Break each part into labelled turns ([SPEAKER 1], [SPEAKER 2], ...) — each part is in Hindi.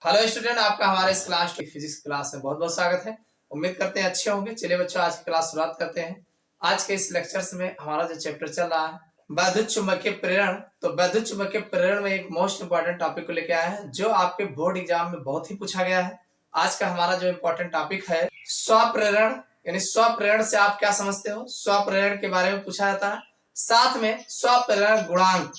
[SPEAKER 1] हेलो स्टूडेंट, आपका हमारे इस क्लास फिजिक्स क्लास में बहुत बहुत स्वागत है। उम्मीद करते हैं अच्छे होंगे। चलिए बच्चों, आज की क्लास शुरुआत करते हैं। आज के इस लेक्चर्स में हमारा जो चैप्टर चल रहा है वैद्युत चुंबकीय प्रेरण, तो वैद्युत चुंबकीय प्रेरण में एक मोस्ट इंपॉर्टेंट टॉपिक को लेकर आया है जो आपके बोर्ड एग्जाम में बहुत ही पूछा गया है। आज का हमारा जो इम्पोर्टेंट टॉपिक है स्वप्रेरण, यानी स्वप्रेरण से आप क्या समझते हो, स्वप्रेरण के बारे में पूछा जाता है। साथ में स्वप्रेरण गुणांक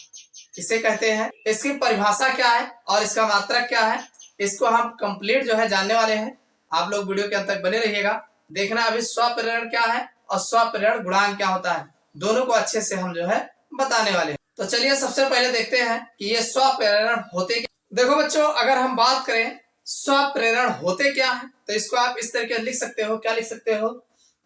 [SPEAKER 1] किसे कहते हैं, इसकी परिभाषा क्या है और इसका मात्रक क्या है, इसको हम कंप्लीट जो है जानने वाले हैं। आप लोग वीडियो के अंत तक बने रहिएगा। देखना अभी स्वप्रेरण क्या है और स्वप्रेरण गुणांक क्या होता है, दोनों को अच्छे से हम जो है बताने वाले हैं। तो चलिए सबसे पहले देखते हैं कि ये स्वप्रेरण होते क्या। देखो बच्चों, अगर हम बात करें स्वप्रेरण होते क्या है तो इसको आप इस तरीके लिख सकते हो। क्या लिख सकते हो?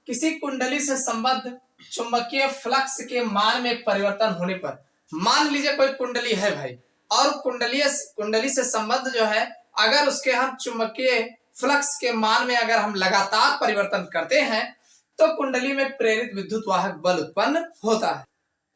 [SPEAKER 1] किसी कुंडली से संबद्ध चुंबकीय फ्लक्स के मान में परिवर्तन होने पर, मान लीजिए कोई कुंडली है भाई, और कुंडली से संबद्ध जो है अगर उसके हम चुंबकीय फ्लक्स के मान में अगर हम लगातार परिवर्तन करते हैं तो कुंडली में प्रेरित विद्युत वाहक बल उत्पन्न होता है।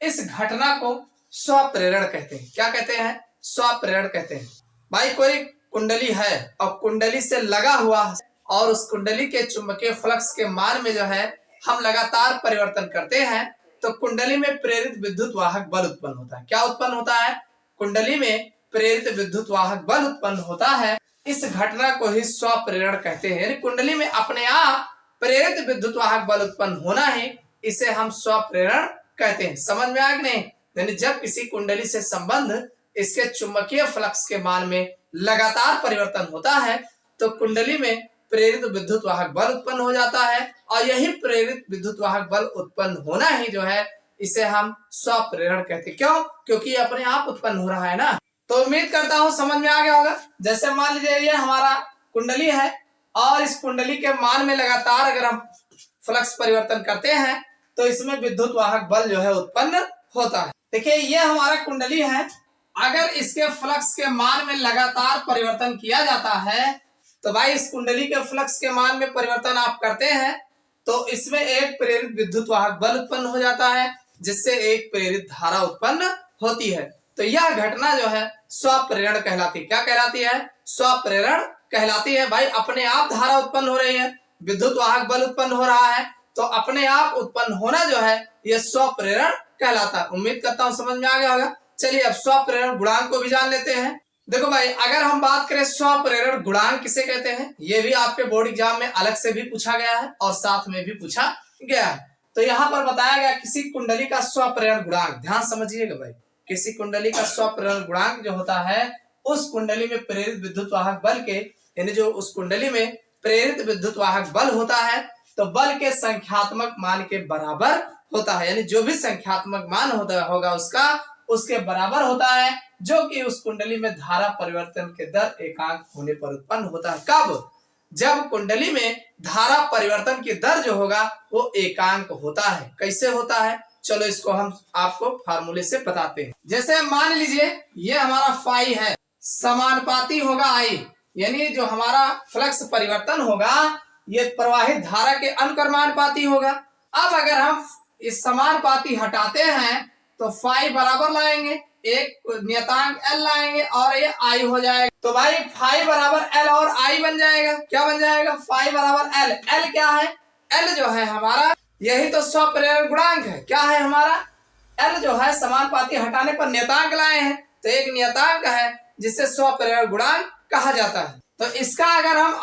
[SPEAKER 1] इस घटना को स्वप्रेरण कहते हैं। क्या कहते हैं? स्वप्रेरण कहते हैं। भाई कोई कुंडली है और कुंडली से लगा हुआ और उस कुंडली के चुंबकीय फ्लक्स के मान में जो है हम लगातार परिवर्तन करते हैं तो कुंडली में प्रेरित विद्युत वाहक बल उत्पन्न होता है। क्या उत्पन्न होता है? कुंडली में प्रेरित विद्युत वाहक बल उत्पन्न होता है। इस घटना को ही स्वप्रेरण कहते हैं, यानी कुंडली में अपने आप प्रेरित विद्युत वाहक बल उत्पन्न होना ही इसे हम स्वप्रेरण कहते हैं। समझ में आ गया नहीं? यानी जब किसी कुंडली से संबंध इसके चुंबकीय फ्लक्स के मान में लगातार परिवर्तन होता है तो कुंडली में प्रेरित विद्युत वाहक बल उत्पन्न हो जाता है और यही प्रेरित विद्युत वाहक बल उत्पन्न होना ही जो है इसे हम स्वप्रेरण कहते हैं। क्यों? क्योंकि अपने आप उत्पन्न हो रहा है ना। तो उम्मीद करता हूं समझ में आ गया होगा। जैसे मान लीजिए ये हमारा कुंडली है और इस कुंडली के मान में लगातार अगर हम फ्लक्स परिवर्तन करते हैं तो इसमें विद्युत वाहक बल जो है उत्पन्न होता है। देखिए ये हमारा कुंडली है, अगर इसके फ्लक्स के मान में लगातार परिवर्तन किया जाता है तो भाई इस कुंडली के फ्लक्स के मान में परिवर्तन आप करते हैं तो इसमें एक प्रेरित विद्युत वाहक बल उत्पन्न हो जाता है जिससे एक प्रेरित धारा उत्पन्न होती है। तो यह घटना जो है स्वप्रेरण कहलाती है। क्या कहलाती है? स्वप्रेरण कहलाती है। भाई अपने आप धारा उत्पन्न हो रही है, विद्युत वाहक बल उत्पन्न हो रहा है, तो अपने आप उत्पन्न होना जो है यह स्वप्रेरण कहलाता है। उम्मीद करता हूं समझ में आ गया होगा। चलिए अब स्वप्रेरण गुणांक को भी जान लेते हैं। देखो भाई, अगर हम बात करें स्वप्रेरण गुणांक किसे कहते हैं, ये भी आपके बोर्ड एग्जाम में अलग से भी पूछा गया है और साथ में भी पूछा गया है। तो यहाँ पर बताया गया किसी कुंडली का स्वप्रेरण गुणांक, ध्यान समझिएगा भाई, किसी कुंडली का स्वप्रेरण गुणांक जो होता है उस कुंडली में प्रेरित विद्युत वाहक बल के, यानी जो उस कुंडली में प्रेरित विद्युत वाहक बल होता है तो बल के संख्यात्मक मान के बराबर होता है। यानी जो भी संख्यात्मक मान होगा उसके बराबर होता है, जो कि उस कुंडली में धारा परिवर्तन के दर एकांक होने पर उत्पन्न होता है। कब? जब कुंडली में धारा परिवर्तन की दर जो होगा वो एकांक होता है। कैसे होता है? चलो इसको हम आपको फार्मूले से बताते हैं। जैसे मान लीजिए ये हमारा फाई है, समानुपाती होगा आई, यानी जो हमारा फ्लक्स परिवर्तन होगा ये प्रवाहित धारा के अनुक्रमानुपाती होगा। अब अगर हम इस समानुपाती हटाते हैं तो फाई बराबर लाएंगे, एक नियतांक एल लाएंगे और ये आई हो जाएगा। तो भाई फाई बराबर एल और आई बन जाएगा। क्या बन जाएगा? फाई बराबर एल। एल क्या है? एल जो है हमारा यही तो स्वप्रेरण गुणांक है। क्या है हमारा? एल जो है समानुपाती हटाने पर नियतांक लाए हैं तो एक नियतांक है जिसे स्वप्रेरण गुणांक कहा जाता है। तो इसका अगर हम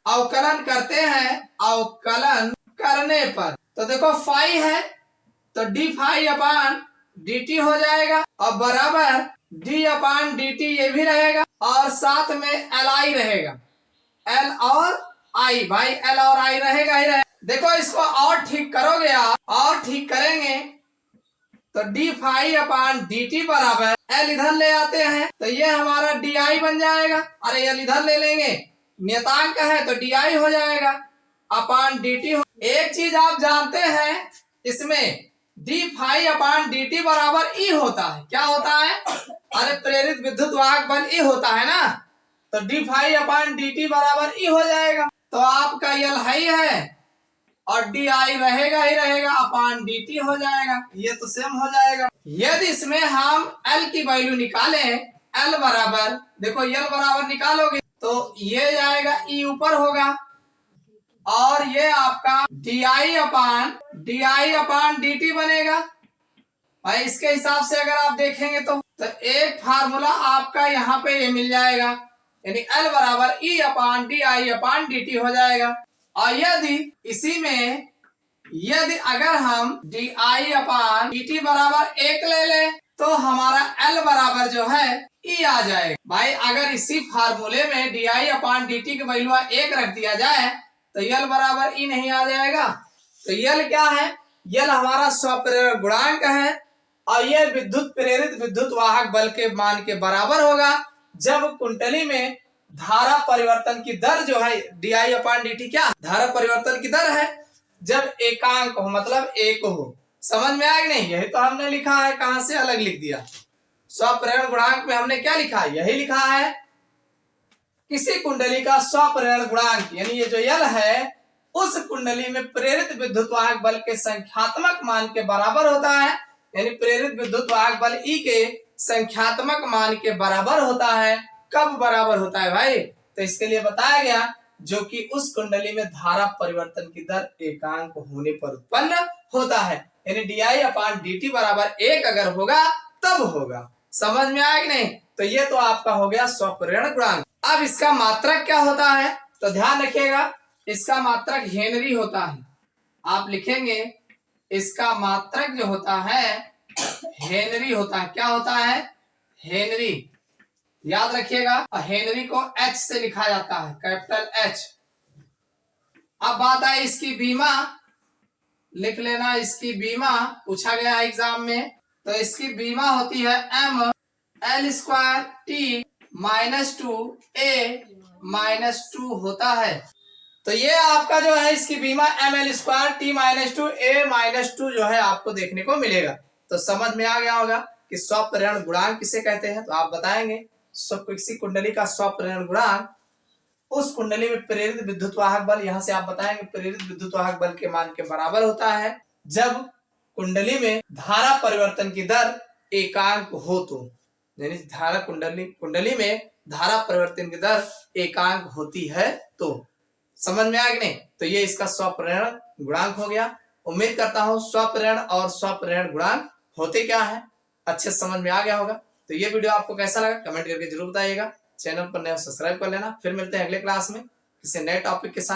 [SPEAKER 1] अवकलन करते हैं, अवकलन करने पर तो देखो फाई है तो डी फाई अपान डी टी हो जाएगा और बराबर डी अपान डी टी ये भी रहेगा और साथ में एल आई रहेगा। एल और आई, भाई एल और आई रहेगा ही रहेगा। देखो इसको और ठीक करोगे आप, और ठीक करेंगे तो डी फाई अपान डी टी बराबर एल इधर ले आते हैं तो ये हमारा डी आई बन जाएगा। अरे एल इधर ले लेंगे, नियतांक है तो डी आई हो जाएगा अपान डी टी। एक चीज आप जानते हैं इसमें डी फाई अपान डी टी बराबर ई होता है। क्या होता है? अरे प्रेरित विद्युत वाहक बल ई होता है ना, तो डी फाई अपान डी टी बराबर ई हो जाएगा। तो आपका यल हाई है और डी आई रहेगा ही रहेगा, अपान डी टी हो जाएगा, ये तो सेम हो जाएगा। यदि इसमें हम एल की वैल्यू निकालें, एल बराबर देखो यल बराबर निकालोगे तो ये जाएगा ई ऊपर होगा और ये आपका डी अपान डी टी बनेगा। भाई इसके हिसाब से अगर आप देखेंगे तो एक फार्मूला आपका यहाँ पे ये मिल जाएगा, यानी L बराबर E upon D I upon D T हो जाएगा। और यदि इसी में यदि अगर हम D I upon D T बराबर 1 ले ले तो हमारा L बराबर जो है ई आ जाएगा। भाई अगर इसी फार्मूले में D I upon D T की वैल्यू 1 रख दिया जाए तो L बराबर ई नहीं आ जाएगा। तो L क्या है? L हमारा स्वप्रेरक गुणांक है और यह विद्युत प्रेरित विद्युत वाहक बल के मान के बराबर होगा जब कुंडली में धारा परिवर्तन की दर जो है D I upon D T क्या धारा परिवर्तन की दर है जब एकांक हो, मतलब एक हो। समझ में आया कि नहीं? यही तो हमने लिखा है, कहां से अलग लिख दिया। स्वप्रेरण गुणांक में हमने क्या लिखा है? यही लिखा है किसी कुंडली का स्वप्रेरण गुणांक यानी ये जो यल है उस कुंडली में प्रेरित विद्युत वाहक बल के संख्यात्मक मान के बराबर होता है, यानी प्रेरित विद्युत वाहक बल ई के संख्यात्मक मान के बराबर होता है। कब बराबर होता है भाई? तो इसके लिए बताया गया जो कि उस कुंडली में धारा परिवर्तन की दर एकांक होने पर उत्पन्न होता है, यानी D I upon D T बराबर 1 अगर होगा तब होगा। समझ में आया कि नहीं? तो ये तो आपका हो गया स्वप्रेरण गुणांक। अब इसका मात्रक क्या होता है? तो ध्यान रखिएगा, इसका मात्रक हेनरी होता है। आप लिखेंगे इसका मात्रक जो होता है हेनरी होता है। क्या होता है? हेनरी। याद रखिएगा, हेनरी को H से लिखा जाता है, कैपिटल H। अब बात आई इसकी बीमा, लिख लेना इसकी बीमा पूछा गया एग्जाम में। तो इसकी बीमा होती है m L square T minus 2 A minus 2 होता है। तो ये आपका जो है इसकी बीमा m L square T minus 2 A minus 2 जो है आपको देखने को मिलेगा। तो समझ में आ गया होगा कि स्वप्रेरण गुणांक किसे कहते हैं। तो आप बताएंगे किसी कुंडली का स्वप्रेरण गुणांक उस कुंडली में प्रेरित विद्युत वाहक बल, यहां से आप बताएंगे प्रेरित विद्युत वाहक बल के मान के बराबर होता है जब कुंडली में धारा परिवर्तन की दर एकांक हो। तो यानी धारा कुंडली में धारा परिवर्तन की दर एकांक होती है। तो समझ में आया कि नहीं? तो ये इसका स्वप्रेरण गुणांक हो गया। उम्मीद करता हूं स्वप्रेरण और स्वप्रेरण गुणांक होते क्या है अच्छे समझ में आ गया होगा। तो ये वीडियो आपको कैसा लगा कमेंट करके जरूर बताइएगा। चैनल पर नए सब्सक्राइब कर लेना। फिर मिलते हैं अगले क्लास में किसी नए टॉपिक के साथ।